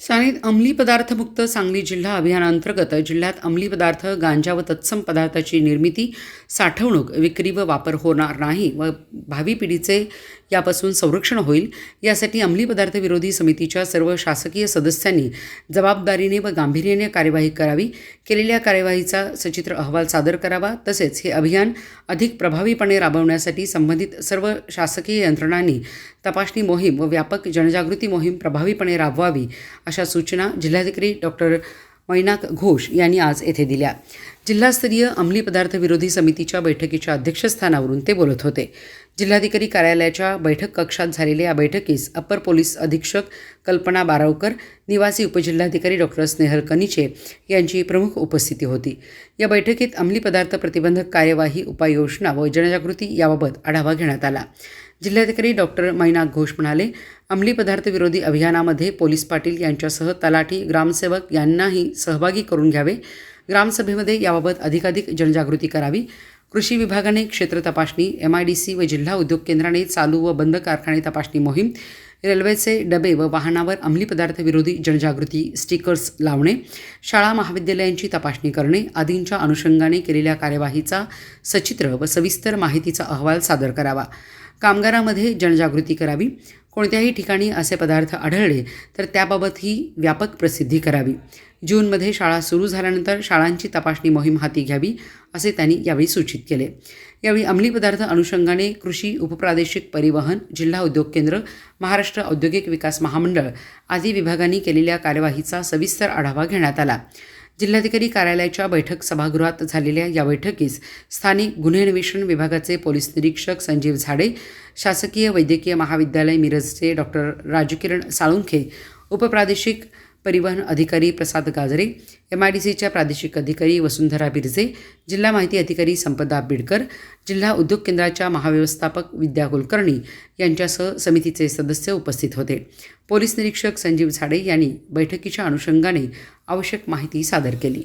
सानिद अंमली पदार्थमुक्त सांगली जिल्हा अभियानांतर्गत जिल्ह्यात अंमली पदार्थ, गांजा व तत्सम पदार्थाची निर्मिती, साठवणूक, विक्री व वापर होणार नाही व भावी पिढीचे यापासून संरक्षण होईल यासाठी अंमली पदार्थ विरोधी समितीच्या सर्व शासकीय सदस्यांनी जबाबदारीने व गांभीर्याने कार्यवाही करावी. केलेल्या कार्यवाहीचा सचित्र अहवाल सादर करावा. तसेच हे अभियान अधिक प्रभावीपणे राबवण्यासाठी संबंधित सर्व शासकीय यंत्रणांनी तपासणी मोहीम व व्यापक जनजागृती मोहीम प्रभावीपणे राबवावी अशा सूचना जिल्हाधिकारी डॉक्टर मैनाक घोष यांनी आज येथे दिल्या. जिल्हास्तरीय अंमली पदार्थ विरोधी समितीच्या बैठकीच्या अध्यक्षस्थानावरून ते बोलत होते. जिल्हाधिकारी कार्यालयाच्या बैठक कक्षात झालेल्या या बैठकीस अप्पर पोलीस अधीक्षक कल्पना बारावकर, निवासी उपजिल्हाधिकारी डॉक्टर स्नेहल कनिचे यांची प्रमुख उपस्थिती होती. या बैठकीत अंमली पदार्थ प्रतिबंधक कार्यवाही, उपाययोजना व जनजागृती याबाबत आढावा घेण्यात आला. जिल्हाधिकारी डॉक्टर मैनाक घोष म्हणाले, अंमली पदार्थ विरोधी अभियानामध्ये पोलीस पाटील यांच्यासह तलाठी, ग्रामसेवक यांनाही सहभागी करून घ्यावे. ग्रामसभेमध्ये याबाबत अधिकाधिक जनजागृती करावी. कृषी विभागाने क्षेत्र तपासणी, MIDC व जिल्हा उद्योग केंद्राने चालू व बंद कारखाने तपासणी मोहीम, रेल्वेचे डबे व वाहनावर अंमली पदार्थ विरोधी जनजागृती स्टिकर्स लावणे, शाळा महाविद्यालयांची तपासणी करणे आदींच्या अनुषंगाने केलेल्या कार्यवाहीचा सचित्र व सविस्तर माहितीचा अहवाल सादर करावा. कामगारांमध्ये जनजागृती करावी. कोणत्याही ठिकाणी असे पदार्थ आढळले तर त्याबाबतही व्यापक प्रसिद्धी करावी. जूनमध्ये शाळा सुरू झाल्यानंतर शाळांची तपासणी मोहीम हाती घ्यावी असे त्यांनी यावेळी सूचित केले. यावेळी अंमली पदार्थ अनुषंगाने कृषी, उपप्रादेशिक परिवहन, जिल्हा उद्योग केंद्र, महाराष्ट्र औद्योगिक विकास महामंडळ आदी विभागांनी केलेल्या कार्यवाहीचा सविस्तर आढावा घेण्यात आला. जिल्हाधिकारी कार्यालयाच्या बैठक सभागृहात झालेल्या या बैठकीस स्थानिक गुन्हे अन्वेषण विभागाचे पोलीस निरीक्षक संजीव झाडे, शासकीय वैद्यकीय महाविद्यालय मिरजचे डॉक्टर राजकिरण साळुंखे, उपप्रादेशिक परिवहन अधिकारी प्रसाद गाजरे, MIDCच्या प्रादेशिक अधिकारी वसुंधरा बिरजे, जिल्हा माहिती अधिकारी संपदा बिडकर, जिल्हा उद्योग केंद्राच्या महाव्यवस्थापक विद्या कुलकर्णी यांच्यासह समितीचे सदस्य उपस्थित होते. पोलीस निरीक्षक संजीव झाडे यांनी बैठकीच्या अनुषंगाने आवश्यक माहिती सादर केली.